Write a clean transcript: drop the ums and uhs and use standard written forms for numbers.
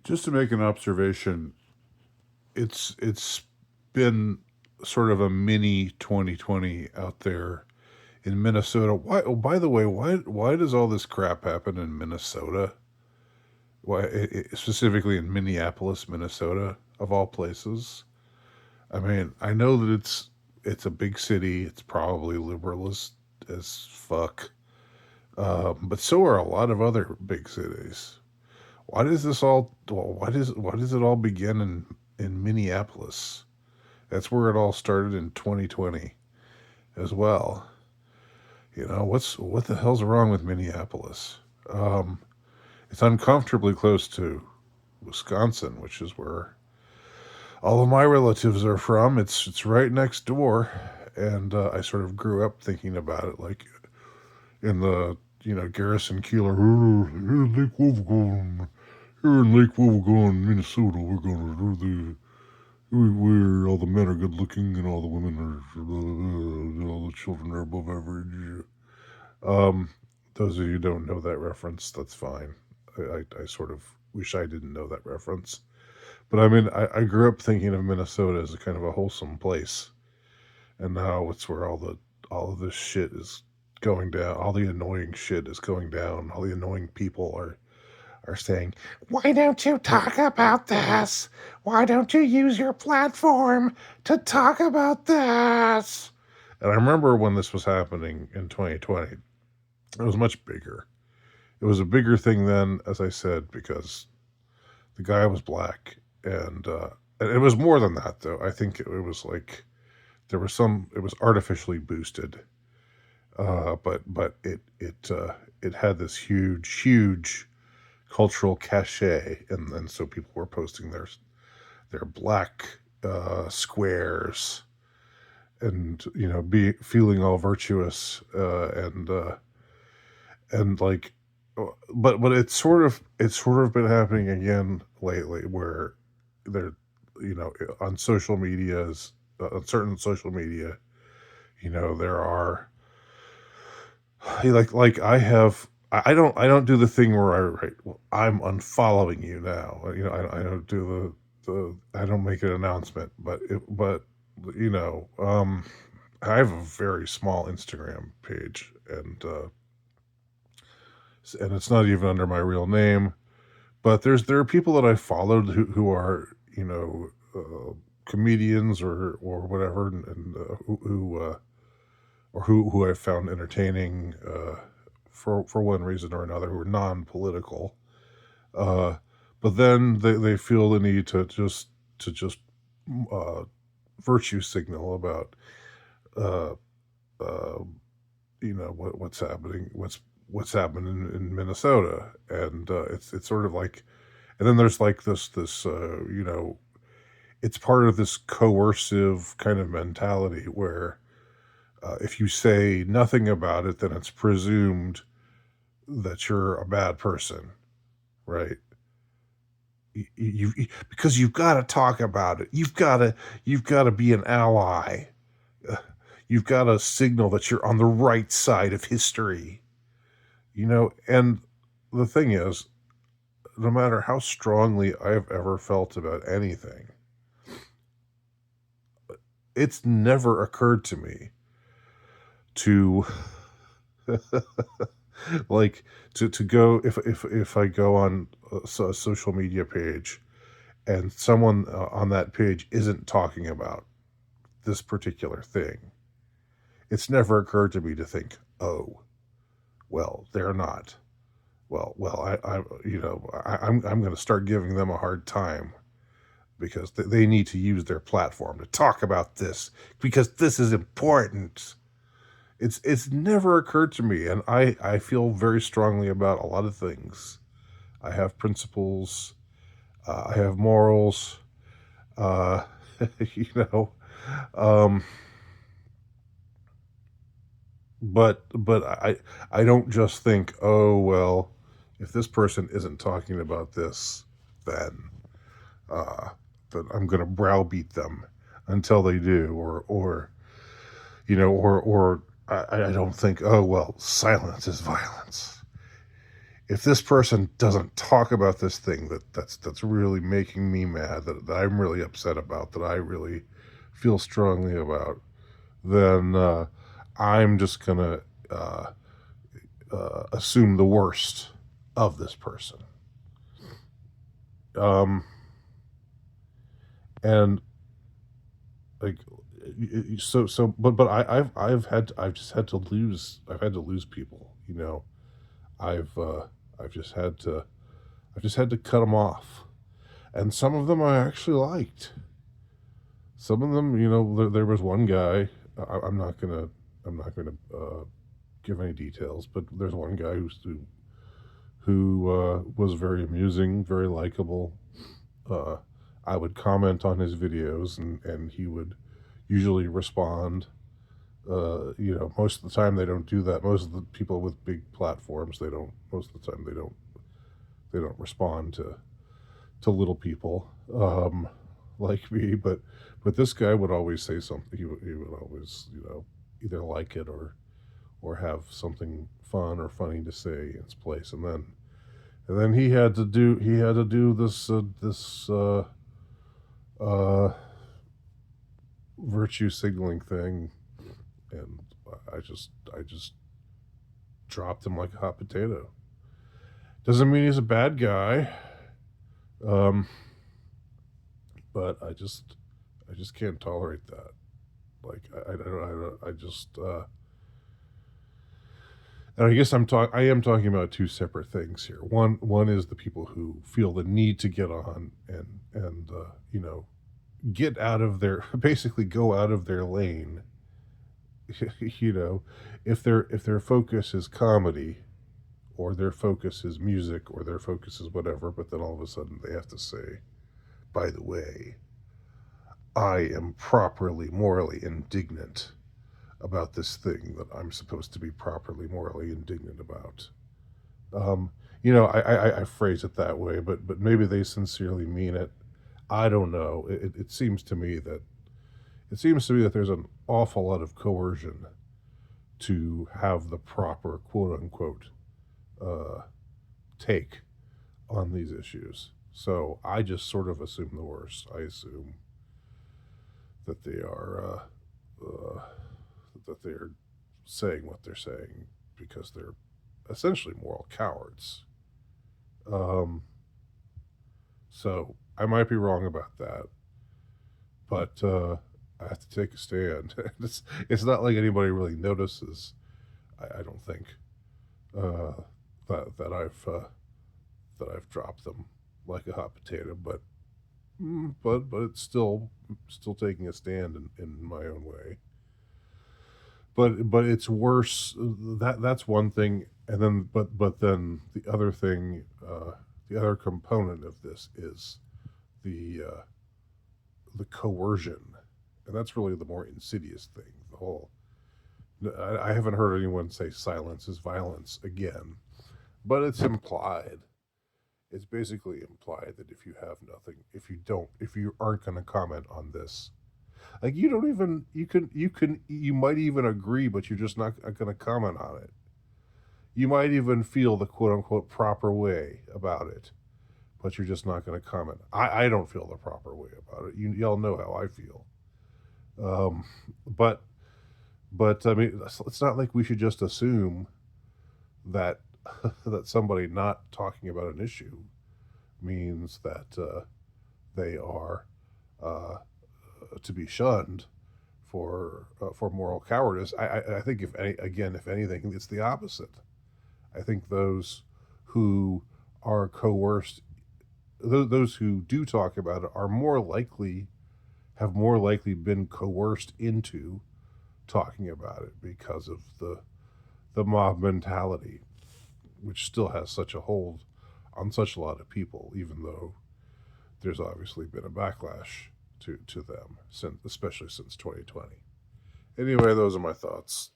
Just to make an observation, it's been sort of a mini 2020 out there in Minnesota. Why? Oh, by the way, why does all this crap happen in Minnesota? Why specifically in Minneapolis, Minnesota, of all places? I mean, I know that it's a big city. It's probably liberal as fuck. But so are a lot of other big cities. Why does this all? Well, why does it all begin in Minneapolis? That's where it all started in 2020 as well. What the hell's wrong with Minneapolis? Um, it's uncomfortably close to Wisconsin, which is where all of my relatives are from. It's right next door, and I sort of grew up thinking about it like in the Garrison Keeler here in Lake Wobegon, Minnesota. We're gonna do the where all the men are good looking and all the women are all the children are above average. Um, those of you who don't know that reference, that's fine. I sort of wish I didn't know that reference. But I mean, I grew up thinking of Minnesota as a kind of a wholesome place, and now it's where all of this shit is going down. All the annoying shit is going down. All the annoying people are saying, "Why don't you talk about this? Why don't you use your platform to talk about this?" And I remember when this was happening in 2020, it was much bigger. It was a bigger thing then, as I said, because the guy was black, and it was more than that, though. I think it was like there was some. It was artificially boosted, but it had this huge cultural cachet, and so people were posting their black squares, and be feeling all virtuous, and like, but it's sort of been happening again lately, where they're on social medias, on certain social media, there are like I don't do the thing where I write, well, I'm unfollowing you now. I don't do I don't make an announcement, but you know, um, I have a very small Instagram page, and it's not even under my real name. But there are people that I followed who are comedians or whatever, and who I found entertaining, for one reason or another, who are non-political. Uh, but then they feel the need to just uh, virtue signal about uh, uh, what's happening in Minnesota, and it's sort of like, and then there's like this it's part of this coercive kind of mentality where if you say nothing about it, then it's presumed that you're a bad person, right? Because you've got to talk about it. You've got to be an ally. Uh, You've got to signal that you're on the right side of history. And the thing is, no matter how strongly I've ever felt about anything, it's never occurred to me to like to go, if I go on a social media page, and someone on that page isn't talking about this particular thing. It's never occurred to me to think, oh, well, they're not. Well, I'm going to start giving them a hard time because they need to use their platform to talk about this because this is important. It's never occurred to me, and I feel very strongly about a lot of things. I have principles. I have morals. Uh, you know, um, but I don't just think, oh well, if this person isn't talking about this, then uh, then I'm going to browbeat them until they do, or I don't think, oh well, silence is violence. if this person doesn't talk about this thing that's really making me mad, that I'm really upset about, that I really feel strongly about, then I'm just gonna uh, assume the worst of this person. Um, and like I've just had to lose, people, I've uh, I've just had to cut them off, and some of them I actually liked. Some of them, there was one guy. I'm not gonna give any details, but there's one guy who was very amusing, very likable. Uh, I would comment on his videos, and he would usually respond. Most of the time they don't do that. Most of the people with big platforms, they don't. Most of the time they don't respond to little people like me. But this guy would always say something. He would always either like it or have something fun or funny to say in its place. And then he had to do this uh, virtue signaling thing, and I just dropped him like a hot potato. Doesn't mean he's a bad guy, um, but I just can't tolerate that. Like I just and I guess I am talking about two separate things here. One is the people who feel the need to get on and get out of their basically go out of their lane. you know, if their focus is comedy, or their focus is music, or their focus is whatever, but then all of a sudden they have to say, by the way, I am properly morally indignant about this thing that I'm supposed to be properly morally indignant about. Um, I phrase it that way, but maybe they sincerely mean it. I don't know. It seems to me that there's an awful lot of coercion to have the proper quote unquote uh, take on these issues. So I just sort of assume the worst. I assume that they are saying what they're saying because they're essentially moral cowards. Um, so I might be wrong about that, but I have to take a stand. It's not like anybody really notices. I don't think uh, that I've dropped them like a hot potato, but it's still taking a stand in my own way. But it's worse. That's one thing, and then the other thing, the other component of this is the the coercion, and that's really the more insidious thing. The whole I haven't heard anyone say silence is violence again, but it's implied. It's basically implied that if you have nothing, if you aren't going to comment on this, like you don't even, you might even agree, but you're just not going to comment on it. You might even feel the quote unquote proper way about it, but you're just not going to comment. I don't feel the proper way about it. Y'all know how I feel. Um, but I mean, it's not like we should just assume that that somebody not talking about an issue means that they are uh, to be shunned for moral cowardice. I think if anything, it's the opposite. I think those who are coerced, those who do talk about it, are more likely been coerced into talking about it because of the mob mentality, which still has such a hold on such a lot of people, even though there's obviously been a backlash to them, especially since 2020. Anyway, those are my thoughts.